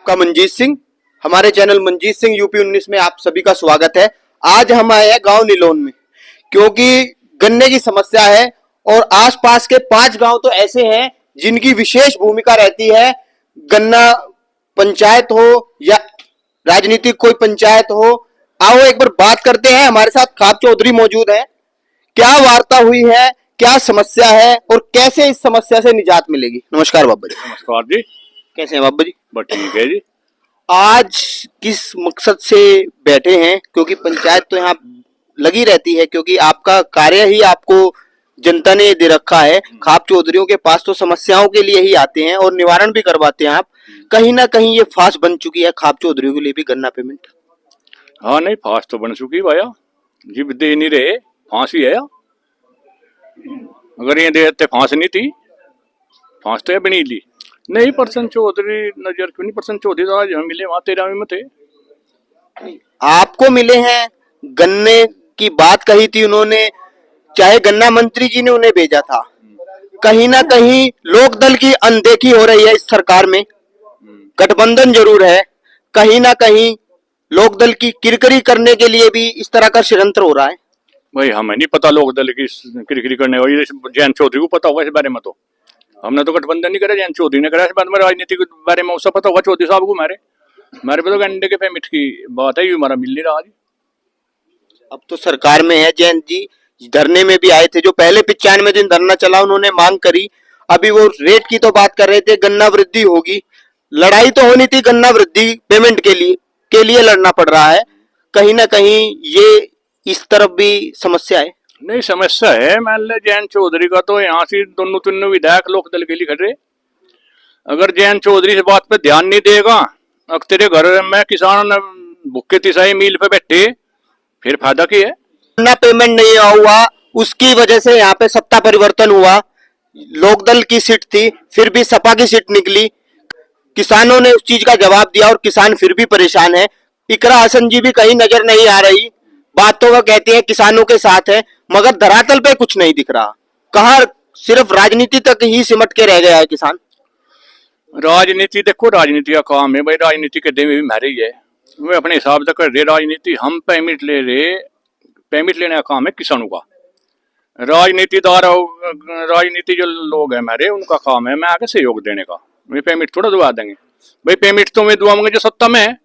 आपका मंजीत सिंह। हमारे channel Manjeet Singh UP 19 में आप सभी का स्वागत है। आज हम आए हैं गांव नीलोन में, क्योंकि गन्ने की समस्या है और आसपास के 5 गांव तो ऐसे हैं जिनकी विशेष भूमिका रहती है। गन्ना पंचायत हो या राजनीतिक कोई पंचायत हो, आओ एक बार बात करते हैं। हमारे साथ खाप चौधरी मौजूद है। क्या वार्ता हुई है, क्या समस्या है और कैसे इस समस्या से निजात मिलेगी। नमस्कार बाबा जी। नमस्कार जी। कैसे हैं बाबा जी? बस ठीक है जी। आज किस मकसद से बैठे हैं? क्योंकि पंचायत तो यहाँ लगी रहती है, क्योंकि आपका कार्य ही आपको जनता ने दे रखा है। खाप चौधरियों के पास तो समस्याओं के लिए ही आते हैं और निवारण भी करवाते हैं आप। कहीं ना कहीं ये फांस बन चुकी है खाप चौधरियों के लिए भी गन्ना पेमेंट। हाँ नहीं, फांस तो बन चुकी भैया जी, दे नहीं रहे, फांसी है। अगर ये देते फांस नहीं थी, फांस तो बनी ली नहीं। परसन चौधरी नजर क्यों नहीं? परसन चौधरी तो आज हम मिले वहां 13वीं में थे। आपको मिले हैं, गन्ने की बात कही थी उन्होंने, चाहे गन्ना मंत्री जी ने उन्हें भेजा था। कहीं ना कहीं लोकदल की अनदेखी हो रही है इस सरकार में। गठबंधन जरूर है, कहीं ना कहीं लोकदल की किरकिरी करने के लिए भी इस तरह का षड्यंत्र हो रहा है। भाई हमें नहीं पता लोकदल की किरकिरी करने वाली, जयंत चौधरी को पता होगा इस बारे में। तो हमने तो गठबंधन नहीं करा, जयंत चौधरी ने करा इस बारे में। राजनीति के बारे में उससे पता होगा चौधरी साहब को। मेरे पे तो गन्ने के पेमेंट की बात है, हमारा मिल नहीं रहा आज। अब तो सरकार में है। जयंत जी धरने में भी आए थे, जो पहले 95 दिन धरना चला, उन्होंने मांग करी। अभी वो रेट की तो बात कर रहे थे, गन्ना वृद्धि होगी। लड़ाई तो होनी थी गन्ना वृद्धि पेमेंट के लिए लड़ना पड़ रहा है। कहीं ना कहीं ये इस तरफ भी समस्या है। नहीं समस्या है। मान ले जयंत चौधरी का तो यहाँ से दोनों तीनों विधायक लोकदल के लिए खड़े। अगर जयंत चौधरी इस बात पे ध्यान नहीं देगा, अगर तेरे घर में किसान भूखे तिसाई मील पे बैठे, फिर फायदा क्या है? गन्ना पेमेंट नहीं हुआ, उसकी वजह से यहाँ पे सत्ता परिवर्तन हुआ। लोकदल की सीट थी, फिर भी सपा की सीट निकली। किसानों ने उस चीज का जवाब दिया और किसान फिर भी परेशान है। इकरा हसन जी भी कहीं नजर नहीं आ रही। बात तो वह कहती है किसानों के साथ है, मगर धरातल पे कुछ नहीं दिख रहा। कहाँ सिर्फ राजनीति तक ही सिमट के रह गया है किसान। राजनीति देखो, राजनीति का काम है भाई। राजनीति के में भी मारे ही है, वे अपने हिसाब से कर रहे राजनीति। हम पेमेंट ले रहे, पेमेंट लेने का काम है किसानों का। राजनीति जो लोग हैं हमारे, उनका काम है मैं आगे सहयोग देने का। वे पेमेंट थोड़ा दुआ देंगे भाई। पेमेंट तो मैं दुआऊंगा जो सत्ता में है,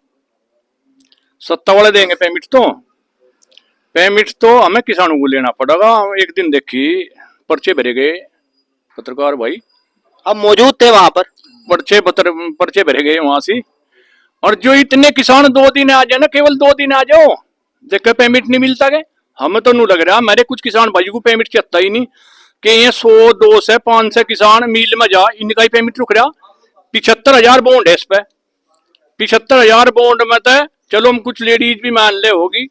सत्ता वाले देंगे पेमेंट तो। पेमेंट तो हमें किसानों को लेना पड़ेगा। एक दिन देखी पर्चे भरे गए, पत्रकार भाई अब मौजूद थे वहां पर। पर्चे भरे गए वहां से। और जो इतने किसान 2 दिन आ जाए ना, केवल 2 दिन आ जाओ, देखकर पेमेंट नहीं मिलता गए। हमें तो नहीं लग रहा, मेरे कुछ किसान भाई को पेमेंट चलता ही नहीं कि ये 100 200 500 किसान मील में जा, इनका ही पेमेंट रुक रहा। 75,000 बॉन्ड है इस पे। 75,000 बॉन्ड में तो चलो हम कुछ लेडीज भी मान ले होगी,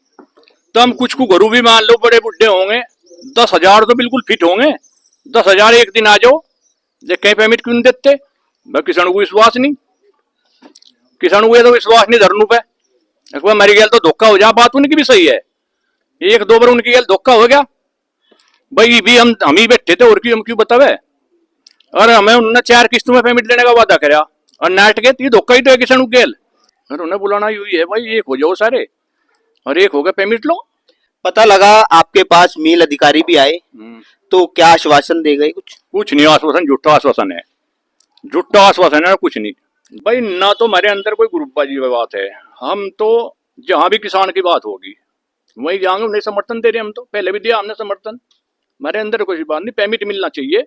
तो हम कुछ को घरू भी मान लो, बड़े बुढ़े होंगे। 10,000 तो बिल्कुल फिट होंगे। 10,000 एक दिन आ जाओ, देख कहीं पेमेंट क्यों नहीं देते? भाई किसानों को विश्वास नहीं, किसानों को ये तो विश्वास नहीं धरनू पे। एक बार मेरी गैल तो धोखा हो जा, बात उनकी भी सही है। 1-2 बार उनकी गैल धोखा हो गया भाई। भी हम ही बैठे थे और की हम क्यों बतावे। और हमें उन्होंने 4 किस्तों में पेमेंट लेने का वादा कराया और नाट के ये धोखा ही तो है किसानों के गैल। और उन्हें बुलाना यही है भाई, एक हो जाओ सारे और एक हो गया पेमेंट लो। पता लगा आपके पास मील अधिकारी भी आए, तो क्या आश्वासन दे गए? कुछ नहीं आश्वासन, झूठा आश्वासन है। झूठा आश्वासन है, कुछ नहीं भाई। ना तो हमारे अंदर कोई ग्रुपबाजी की बात है। हम तो जहां भी किसान की बात होगी वही जाएंगे, उन्हें समर्थन दे रहे। हम तो पहले भी दिया हमने समर्थन। हमारे अंदर कोई बात नहीं, पेमेंट मिलना चाहिए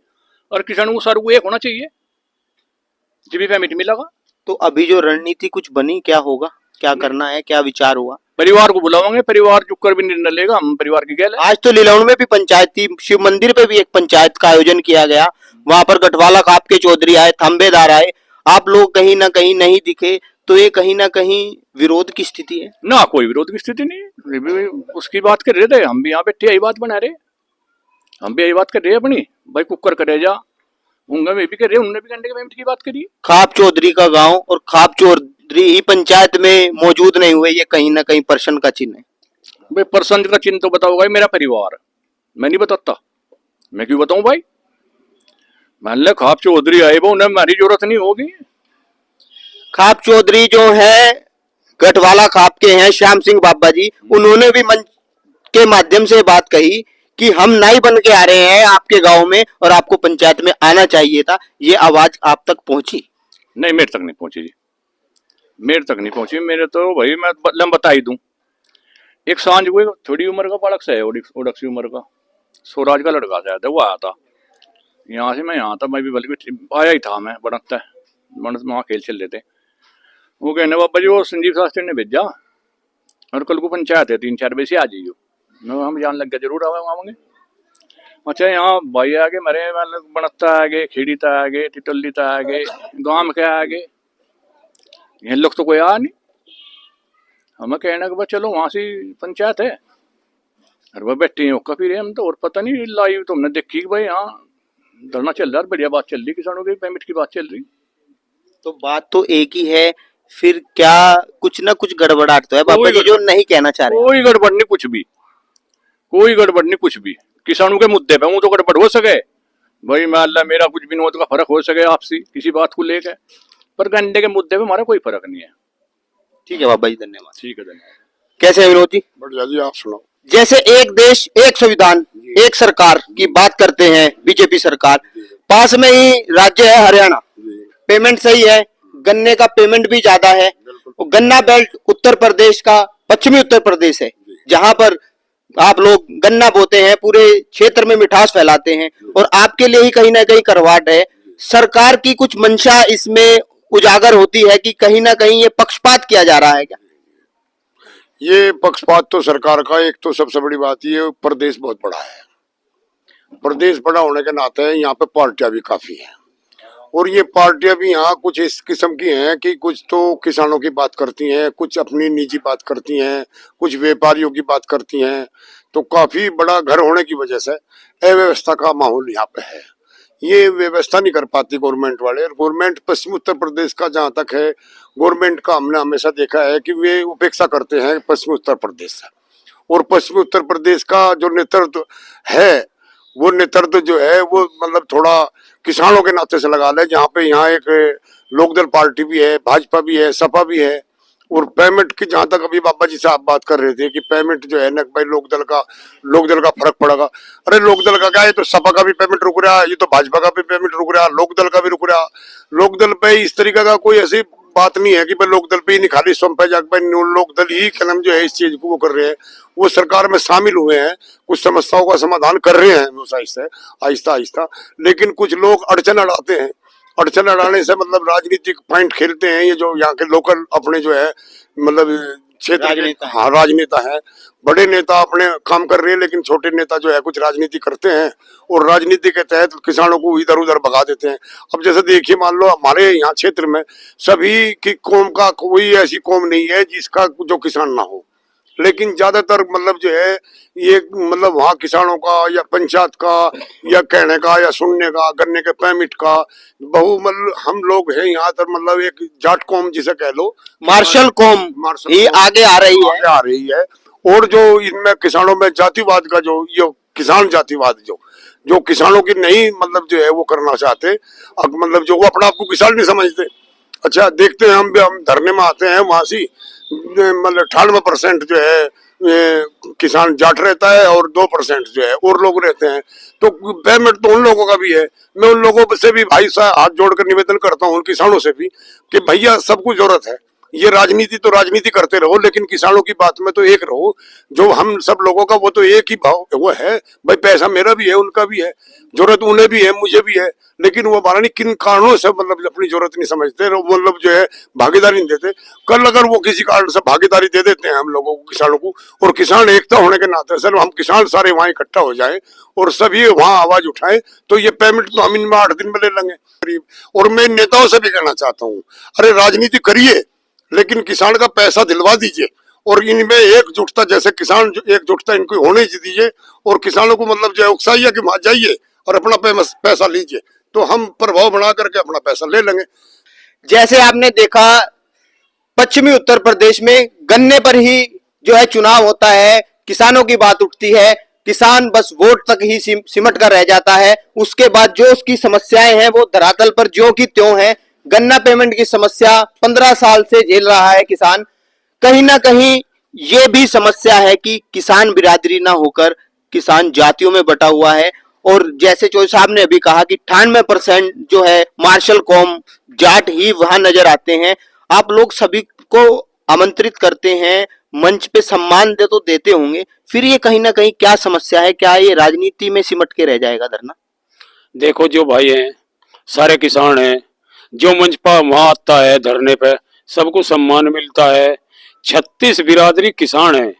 और किसानों को सारू को एक होना चाहिए, जब भी पेमेंट मिलेगा। तो अभी जो रणनीति कुछ बनी, क्या होगा, क्या करना है, क्या विचार हुआ? परिवार को बुलावांगे, परिवार चुप कर भी निर्णय लेगा। हम परिवार की गैल। आज तो लीलाउन में भी पंचायत थी, शिव मंदिर पे भी एक पंचायत का आयोजन किया गया। वहां पर गठवाला खाप के चौधरी आए, थाम्बेदार आए, आप लोग कहीं ना कहीं नहीं दिखे। तो ये कहीं ना कहीं विरोध की स्थिति है ना? कोई विरोध की स्थिति नहीं, उसकी बात कर रहे थे। हम भी यहाँ बैठे यही बात बना रहे, हम भी यही बात कर रहे हैं अपनी भाई। कुकर करे जा उनका भी कर रहे, उन्होंने भी गन्ने के पेमेंट की बात करी। खाप चौधरी का गांव और खाप चौधरी ही पंचायत में मौजूद नहीं हुए, ये कहीं ना कहीं प्रश्न का चिन्ह है। भाई प्रश्न का चिन्ह तो बताओ भाई, मेरा परिवार, मैं नहीं बताता। मैं क्यों बताऊं भाई? मान ले खाप चौधरी आए वो, उन्हें हमारी जरूरत नहीं होगी। खाप चौधरी जो है गढ़वाला खाप के हैं, श्याम सिंह बाबा जी, उन्होंने भी मंच के माध्यम से बात कही कि हम नाई बन के आ रहे हैं आपके गांव में और आपको पंचायत में आना चाहिए था। ये आवाज आप तक पहुंची? नहीं, मेरे तक नहीं पहुंची जी, मेरे तक नहीं पहुंची। मेरे तो भाई मैं बता ही दूं, एक सांझ को थोड़ी उम्र का बालक से है, उड़क सी उम्र का, स्वराज का लड़का शायद है, वो आया था यहाँ से। मैं यहाँ था, मैं भी बल्कि आया ही था, मैं बनता है वहाँ खेल चल रहे थे। वो कहने बाबा जी वो संजीव शास्त्री ने भेजा और कल को पंचायत है 3-4 बजे से आ जाइयो। मैं हम जान लग गया, जरूर आवांगे। अच्छा यहाँ भाई आगे मरे मतलब बनता आगे, खेड़ी ता आगे, टिटोली ता आगे, गांव के आगे, ये लोग तो कोई आ नहीं। हमें कहना कि भाई चलो वहां से पंचायत है, और वह बैठे हैं काफी रहे हम तो, और पता नहीं लाइव तो हमने देखी कि भाई हाँ धरना चल रहा है, बढ़िया बात चल रही, किसानों की पेमेंट की बात चल रही। तो बात तो एक ही है, फिर क्या कुछ ना कुछ गड़बड़ाहट तो है बाबा जी जो नहीं कहना चाह रहे? कोई गड़बड़ नहीं, कुछ भी कोई गड़बड़ नहीं, कुछ भी किसानों के मुद्दे पे वो तो गड़बड़ हो सके भाई, मान ला मेरा कुछ भी नोट का फर्क हो सके आपसी किसी बात को लेकर, पर गंडे के मुद्दे पे हमारा कोई फर्क नहीं है। ठीक है बाबा जी, धन्यवाद। ठीक है, धन्यवाद। कैसे है विनोद जी? बढ़िया जी, आप सुनाओ। जैसे एक देश एक संविधान एक सरकार की बात करते हैं बीजेपी सरकार, पास में ही राज्य है हरियाणा, पेमेंट सही है, गन्ने का पेमेंट भी ज्यादा है। गन्ना बेल्ट उत्तर प्रदेश का पश्चिमी उत्तर प्रदेश है, जहां पर आप लोग गन्ना बोते हैं, पूरे क्षेत्र में मिठास फैलाते हैं, और आपके लिए ही कहीं ना कहीं करवाट है। सरकार की कुछ मंशा इसमें उजागर होती है कि कहीं ना कहीं ये पक्षपात किया जा रहा है क्या? ये पक्षपात तो सरकार का, एक तो सबसे बड़ी बात ये प्रदेश बहुत बड़ा है, प्रदेश बड़ा होने के नाते यहाँ पे पार्टियां भी काफी हैं, और ये पार्टियां भी यहाँ कुछ इस किस्म की हैं कि कुछ तो किसानों की बात करती हैं, कुछ अपनी निजी बात करती हैं, कुछ व्यापारियों की बात करती हैं। तो काफी बड़ा घर होने की वजह से अव्यवस्था का माहौल यहाँ पे है, ये व्यवस्था नहीं कर पाती गवर्नमेंट वाले। और गवर्नमेंट पश्चिम उत्तर प्रदेश का जहाँ तक है, गवर्नमेंट का हमने हमेशा देखा है कि वे उपेक्षा करते हैं पश्चिम उत्तर प्रदेश से, और पश्चिमी उत्तर प्रदेश का जो नेतृत्व है, वो नेतृत्व जो है वो मतलब थोड़ा किसानों के नाते से लगा ले, जहाँ पे यहाँ एक लोकदल पार्टी भी है, भाजपा भी है, सपा भी है। और पेमेंट की जहां तक अभी बाबा जी से आप बात कर रहे थे कि पेमेंट जो है ना भाई लोकदल का फर्क पड़ेगा, अरे लोकदल का क्या है, तो सपा का भी पेमेंट रुक रहा है, ये तो भाजपा का भी पेमेंट रुक रहा है, लोकदल का भी रुक रहा। लोकदल पे इस तरीके का कोई ऐसी बात नहीं है कि भाई लोकदल पे ही नहीं, खाली सौंपे जाकर लोकदल ही कलम जो है इस चीज को वो कर रहे हैं, वो सरकार में शामिल हुए हैं, कुछ समस्याओं का समाधान कर रहे हैं वो आहिस्ता आहिस्ता। लेकिन कुछ लोग अड़चन अड़ाते हैं, अड़चन अड़ाने से मतलब राजनीतिक पॉइंट खेलते हैं। ये जो यहाँ के लोकल अपने जो है मतलब क्षेत्र के हाँ राजनेता है, बड़े नेता अपने काम कर रहे हैं, लेकिन छोटे नेता जो है कुछ राजनीति करते हैं और राजनीति के तहत किसानों को इधर उधर भगा देते हैं। अब जैसे देखिए, मान लो हमारे यहाँ क्षेत्र में सभी की कौम का कोई ऐसी कौम नहीं है जिसका जो किसान ना हो, लेकिन ज्यादातर मतलब जो है ये मतलब वहाँ किसानों का या पंचायत का या कहने का या सुनने का, गन्ने के परमिट का बहु मतलब हम लोग हैं यहाँ पर, मतलब एक जाट कौम जिसे कह लो, मार्शल कौम ये आगे आ रही है। और जो इनमें किसानों में जातिवाद का जो ये किसान जातिवाद जो किसानों की नहीं मतलब जो है वो करना चाहते, अब मतलब जो वो अपना आपको किसान नहीं समझते। अच्छा देखते हैं, हम धरने में आते हैं, वहां से मतलब 98% जो है किसान जाट रहता है और 2% जो है और लोग रहते हैं। तो पेमेंट तो उन लोगों का भी है। मैं उन लोगों से भी भाई साहब हाथ जोड़कर निवेदन करता हूँ, उन किसानों से भी, कि भैया सब कुछ जरूरत है, ये राजनीति तो राजनीति करते रहो, लेकिन किसानों की बात में तो एक रहो। जो हम सब लोगों का वो तो एक ही भाव वो है भाई, पैसा मेरा भी है, उनका भी है, जरूरत उन्हें भी है, मुझे भी है, लेकिन वो हमारा नहीं किन कारणों से मतलब अपनी जरूरत नहीं समझते, मतलब जो है भागीदारी नहीं देते। कल अगर वो किसी कारण से भागीदारी दे देते हैं हम लोगों को, किसानों को, और किसान एकता होने के नाते सर हम किसान सारे वहां इकट्ठा हो जाए और सभी वहां आवाज उठाए, तो ये पेमेंट तो हम इनमें 8 दिन में ले लेंगे। और मैं नेताओं से भी कहना चाहता हूँ, अरे राजनीति करिए लेकिन किसान का पैसा दिलवा दीजिए, और इनमें एकजुटता, जैसे किसान एकजुटता इनको होने दीजिए, और किसानों को मतलब जो है उकसाइए कि वहां जाइए और अपना पैसा लीजिए, तो हम प्रभाव बना करके अपना पैसा ले लेंगे। जैसे आपने देखा पश्चिमी उत्तर प्रदेश में गन्ने पर ही जो है चुनाव होता है, किसानों की बात उठती है, किसान बस वोट तक ही सिमट कर रह जाता है, उसके बाद जो उसकी समस्याएं हैं वो धरातल पर ज्यों की त्यों हैं, गन्ना पेमेंट की समस्या 15 साल से झेल रहा है किसान। कहीं ना कहीं ये भी समस्या है कि किसान बिरादरी ना होकर किसान जातियों में बटा हुआ है। और जैसे चौधरी साहब ने अभी कहा कि 98% जो है मार्शल कौम जाट ही वहां नजर आते हैं। आप लोग सभी को आमंत्रित करते हैं, मंच पे सम्मान दे तो देते होंगे, फिर ये कहीं ना कहीं क्या समस्या है? क्या ये राजनीति में सिमट के रह जाएगा धरना? देखो, जो भाई हैं सारे किसान हैं, जो मंच पर वहां आता है धरने पे सबको सम्मान मिलता है। 36 बिरादरी किसान है,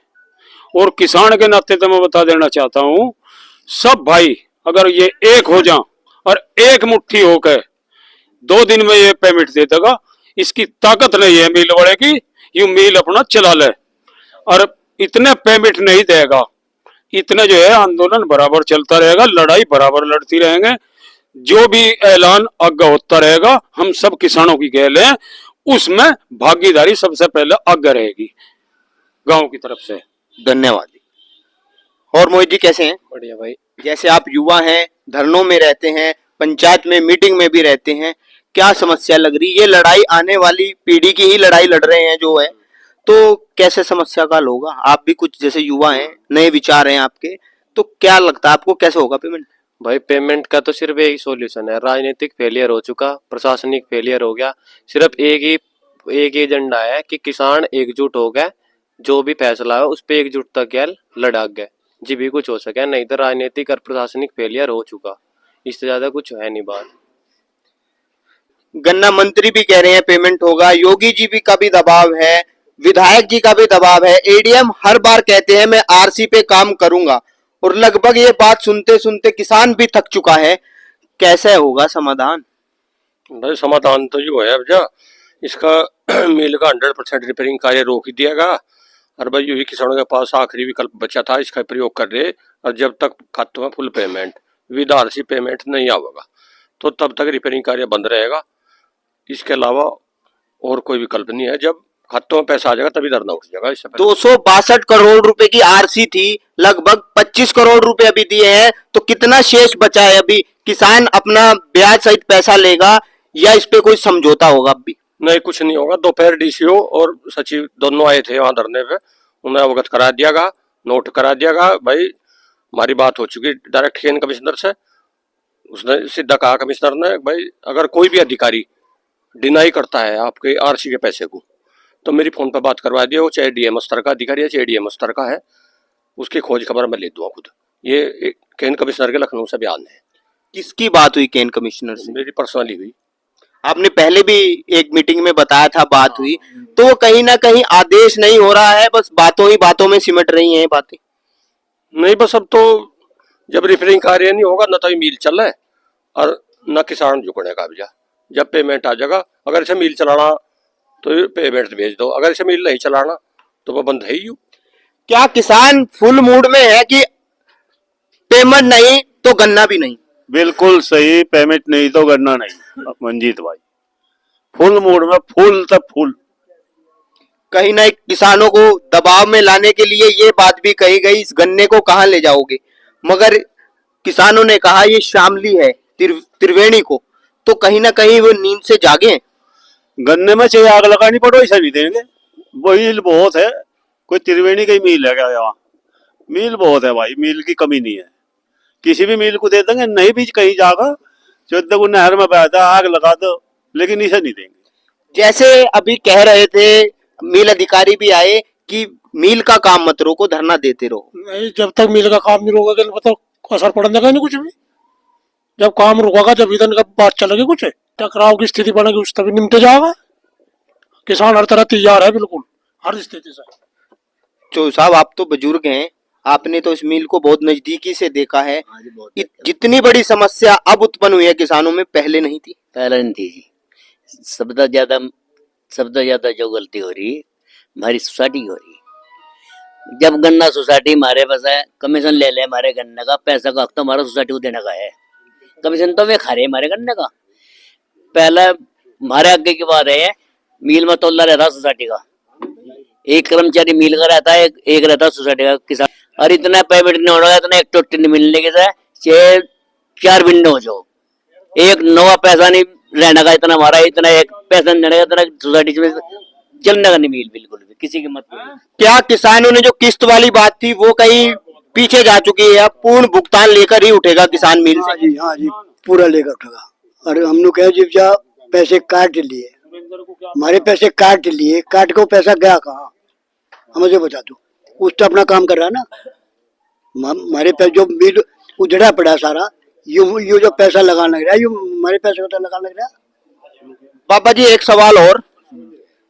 और किसान के नाते तो मैं बता देना चाहता हूँ, सब भाई अगर ये एक हो जाए और एक मुट्ठी होकर 2 दिन में ये पेमेंट दे देगा, इसकी ताकत नहीं है मिल वाले की, यू मिल अपना चला ले। और इतने पेमेंट नहीं देगा, इतने जो है आंदोलन बराबर चलता रहेगा, लड़ाई बराबर लड़ती रहेंगे, जो भी ऐलान आगे होता रहेगा हम सब किसानों की गैल है, उसमें भागीदारी सबसे पहले आगे रहेगी गांव की तरफ से। धन्यवाद। और मोहित जी कैसे हैं? बढ़िया भाई। जैसे आप युवा हैं, धरनों में रहते हैं, पंचायत में मीटिंग में भी रहते हैं, क्या समस्या लग रही? ये लड़ाई आने वाली पीढ़ी की ही लड़ाई लड़ रहे हैं जो है, तो कैसे समस्या का हल होगा? आप भी कुछ जैसे युवा हैं, नए विचार हैं आपके, तो क्या लगता है आपको कैसे होगा पेमेंट? भाई पेमेंट का तो सिर्फ एक ही सॉल्यूशन है, राजनीतिक फेलियर हो चुका, प्रशासनिक फेलियर हो गया, सिर्फ एक ही एजेंडा है कि किसान एकजुट हो गए, जो भी फैसला है उस पे एकजुटता के लड़ा गए, जी भी कुछ हो सके, नहीं तो राजनीतिक और प्रशासनिक फेलियर हो चुका, इससे ज्यादा कुछ है नहीं बात। गन्ना मंत्री भी कह रहे हैं पेमेंट होगा, योगी जी भी का भी दबाव है, विधायक जी का भी दबाव है, एडीएम हर बार कहते हैं मैं आरसी पे काम करूंगा, और लगभग ये बात सुनते सुनते किसान भी थक चुका है। कैसे होगा समाधान? भाई समाधान तो जो है अब जा इसका मिल का 100% रिपेयरिंग कार्य रोक ही दिएगा, और भाई यही किसानों के पास आखिरी विकल्प बचा था, इसका प्रयोग कर रहे, और जब तक खातों में full payment with RC payment नहीं आवेगा तो तब तक रिपेयरिंग कार्य बंद रहेगा। इसके अलावा और कोई विकल्प नहीं है, जब खातों में पैसा आ जाएगा तभी धरना उठ जाएगा। इससे 262 करोड़ रुपए की आरसी थी, लगभग 25 करोड़ रुपए अभी दिए हैं, तो कितना शेष बचा है? अभी किसान अपना ब्याज सहित पैसा लेगा या इस पे कोई समझौता होगा? अभी नहीं, कुछ नहीं होगा। दोपहर डीसीओ और सचिव दोनों आए थे वहां धरने पे, उन्हें अवगत करा दियागा, नोट करा दियागा। भाई हमारी बात हो चुकी डायरेक्ट खेन कमिश्नर से, उसने सीधा कहा कमिश्नर ने, भाई अगर कोई भी अधिकारी डिनाई करता है आपके आरसी के पैसे को तो मेरी फोन पर बात करवा दिया, वो चाहे डीएम स्तर का अधिकारी है चाहे एडीएम स्तर का है, उसकी खोज खबर मैं ले दूंगा खुद। ये केन कमिश्नर के लखनऊ से बयान है। किसकी बात हुई केन कमिश्नर से? मेरी पर्सनली हुई। आपने पहले भी एक मीटिंग में बताया था बात हुई, तो कहीं ना कहीं आदेश नहीं हो रहा है, बस बातों ही बातों में सिमट रही हैं बातें। नहीं, बस अब तो जब रिपेयरिंग कार्य नहीं होगा न तो ये मिल चल रहा है और न किसान झुकने का भी। जब पेमेंट आ जाएगा, अगर इसे मिल चलाना तो पेमेंट भेज दो, अगर इसे मिल नहीं चलाना तो वो बंद है ही। क्या किसान फुल मूड में है कि पेमेंट नहीं तो गन्ना भी नहीं? बिल्कुल सही, पेमेंट नहीं तो गन्ना नहीं मंजीत भाई, फुल मूड में, फुल तक फुल। कहीं ना किसानों को दबाव में लाने के लिए ये बात भी कही गई, इस गन्ने को कहाँ ले जाओगे, मगर किसानों ने कहा ये शामली है त्रिवेणी को, तो कहीं ना कहीं वो नींद से जागे। गन्ने में चाहे आग लगानी पड़ो ऐसा नहीं देंगे, मील बहुत है, कोई त्रिवेणी का ही मील है क्या यहाँ? मील बहुत है भाई, मील की कमी नहीं है, किसी भी मील को दे देंगे, नहीं भी कहीं जागा 14 को नहर में बहता आग लगा दो, लेकिन इसे नहीं देंगे। जैसे अभी कह रहे थे मिल अधिकारी भी आए कि मिल का काम मत रोको, धरना देते रहो। नहीं, जब तक मिल का काम नहीं रोकेगा तो असर पड़ने का नहीं कुछ भी। जब काम रुकेगा, जब इधर का बात चलेगी, कुछ टकराव की स्थिति बनेगी, उस तभी निपटे जाएगा। किसान हर तरह तैयार है, बिल्कुल हर स्थिति से। चो साहब, आप तो बुजुर्ग हैं, आपने तो इस मिल को बहुत नजदीकी से देखा है। जितनी बड़ी समस्या अब उत्पन्न हुई है किसानों में, पहले नहीं थी। पहले नहीं थी जी। सबसे ज्यादा जो गलती हो रही हमारी सोसाइटी की हो रही। जब गन्ना सोसाइटी हमारे पास है, कमीशन ले ले हमारे गन्ने का, पैसा का हक तो हमारा सोसाइटी को देने का है, कमीशन तो वे खा रहे हमारे गन्ने का। पहले हमारे आगे की बात है, मील में तोला रहता सोसाइटी का, एक कर्मचारी मील का रहता है, एक रहता सोसाइटी का किसान, और इतना पेमेंट नहीं हो रहा है, इतना एक टोटी नहीं मिलने के साथ 4 विंडो हो जाओ, एक नवा पैसा नहीं रहने का इतना हमारा, इतना एक पैसा नहीं देने का, इतना सोसाइटी में चलने का नहीं मिल बिल्कुल भी, किसी की मत बोलो। क्या किसानों ने जो किस्त वाली बात थी वो कहीं पीछे जा चुकी है? अब पूर्ण भुगतान लेकर ही उठेगा किसान मील से? हाँ जी पूरा लेकर उठेगा। और हम लोग कहे जब जा पैसे काट लिए, हमारे पैसे काट लिए, काट को पैसा गया कहाँ हमें बता दो। उस तो अपना काम कर रहा है ना, हमारे पैसे जो मिल उजड़ा पड़ा सारा, ये जो पैसा लगाने लग रहा है, ये हमारे पैसे को तो लगाने लग रहा है। बाबा जी एक सवाल और,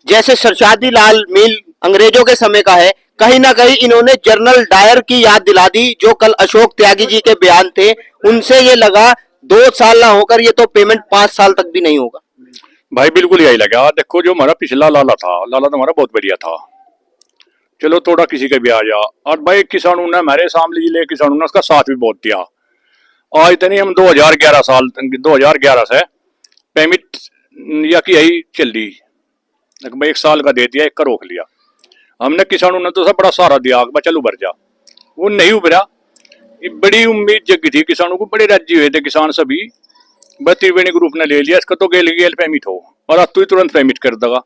जैसे सरशादी लाल मिल अंग्रेजों के समय का है, कहीं ना कहीं इन्होंने जनरल डायर की याद दिला दी, जो कल अशोक त्यागी जी के बयान थे, उनसे ये लगा 2 साल ना होकर ये तो पेमेंट 5 साल तक भी नहीं होगा। भाई बिल्कुल यही लगा। देखो जो हमारा पिछला लाला था, लाला तो हमारा बहुत बढ़िया था, चलो थोड़ा किसी का भी आ जा। और भाई किसानों ने, हमारे शामली जिले के किसानों ने उसका साथ भी बहुत दिया। आज इतनी हम 2011 से पेमेंट या की यही चल रही, भाई 1 साल का दे दिया, 1 का रोक लिया। हमने किसानों ने तो सब बड़ा सहारा दिया, चल उभर जा, वो नहीं उभरा। बड़ी उम्मीद जगी थी किसानों को, बड़े राज्य हुए थे किसान सभी, बस त्रिवेणी ग्रुप ने ले लिया इसका तो गेल पेमेंट हो, और अब तू ही तुरंत पेमेंट कर देगा।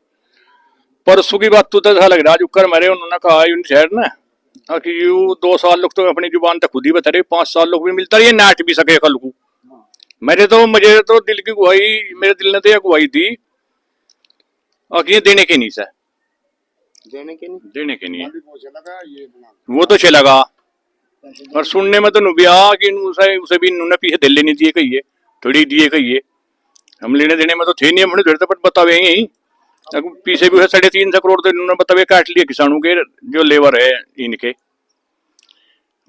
परसों की बात तो ऐसा लग रहा है, जो कर मेरे उन्होंने कहा शहर ने कि यू 2 साल लोग तो अपनी जुबान तक खुद ही बता रहे, 5 साल लोग भी मिलता रही, नाट भी सके कल को। मुझे तो दिल की गुहाई, मेरे दिल ने तो यह गुहाई दी और ये देने के नहीं से, देने के नहीं वो तो चलेगा। और सुनने में तो नुबिया कि उसे भी इन्होंने पीछे दिल लेनी दिए कहिए, थोड़ी दिए कहिए, हम लेने देने में तो थे नहीं, हमने थोड़े तो बतावे यही पीछे भी 350 करोड़ तो इन्होंने बतावे काट लिए किसानों के, जो लेबर है इनके।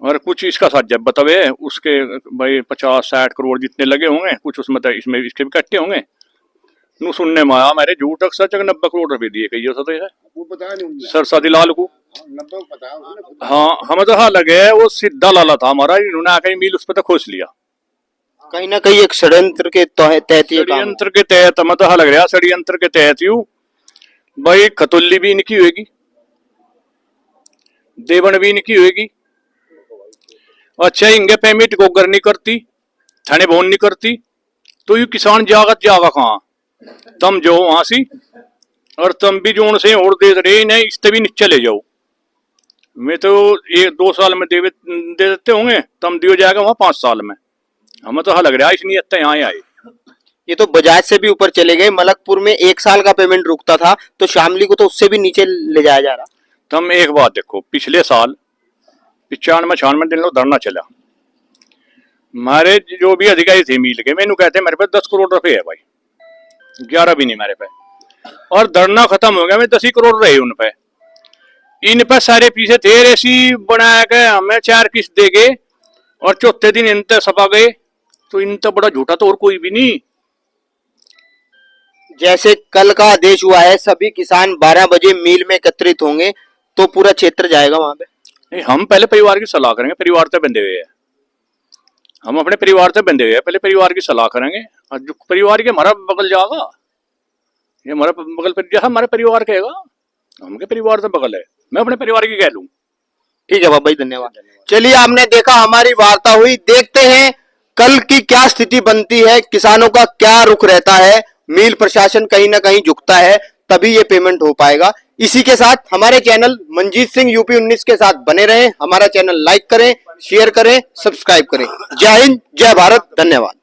और कुछ इसका साथ जब बतावे उसके भाई 50-60 करोड़ जितने लगे होंगे, कुछ उसमें इसमें इसके भी कट्टे होंगे। नू सुनने में आया मेरे झूठ सच 90 करोड़ रुपए दिए कही सरसादी लाल को। हाँ हमें तो हाँ लगे वो सीधा लाला था हमारा, इन्होंने आकर मिल उस पर तो खोज लिया। कहीं ना कहीं एक षड्यंत्र के तहत, षड्यंत्र के तहत हमें तो हाँ लग रहा, षड्यंत्र के तहत यू भाई खतुल्ली भी इनकी होगी, देवन भी इनकी होगी। अच्छा इंगे पेमेंट गोगर नहीं करती, थाने बोन नहीं करती, तो ये किसान जागा कहाँ? तुम जो वहां सी, और तुम भी जो उनसे और दे रहे नहीं, इससे भी नीचे ले जाओ। मैं तो 1-2 साल में दे देते होंगे, तुम दियो जाएगा वहां 5 साल में। हमें तो हाँ लग रहा है इसलिए इतना यहाँ आए। ये तो बजाज से भी ऊपर चले गए, मलकपुर में 1 साल का पेमेंट रुकता था, तो शामली को तो उससे भी नीचे ले जाया जा रहा। तुम एक बात देखो, पिछले साल 95-96 दिन लोग धरना चला, हमारे जो भी अधिकारी थे मिल के, मैंने कहते मेरे पे 10 करोड़ रुपए है भाई, 11 भी नहीं मेरे पे, और धरना खत्म हो गया, मैं 10 ही करोड़ रहे उन पे। इन पे सारे पीछे थे ऐसी बनाया के हमें 4 किस्त दे गए, और चौथे दिन इन सपा गए, तो इन बड़ा झूठा तो और कोई भी नहीं। जैसे कल का आदेश हुआ है, सभी किसान 12 बजे मिल में एकत्रित होंगे, तो पूरा क्षेत्र जाएगा वहां पे। हम पहले परिवार की सलाह करेंगे, परिवार से बंधे हुए हैं हम, अपने परिवार से बंधे हुए हैं, पहले परिवार की सलाह करेंगे, और जो परिवार के हमारा बगल जाएगा, ये हमारा बगल पर जैसा हमारे परिवार कहेगा, हमके परिवार से बगल है, मैं अपने परिवार की कह लूं। ठीक है बाबा जी, धन्यवाद। चलिए आपने देखा, हमारी वार्ता हुई, देखते हैं कल की क्या स्थिति बनती है, किसानों का क्या रुख रहता है। मिल प्रशासन कहीं ना कहीं झुकता है, तभी ये पेमेंट हो पाएगा। इसी के साथ हमारे चैनल मंजीत सिंह यूपी 19 के साथ बने रहें, हमारा चैनल लाइक करें, शेयर करें, सब्सक्राइब करें। जय हिंद, जय भारत, धन्यवाद।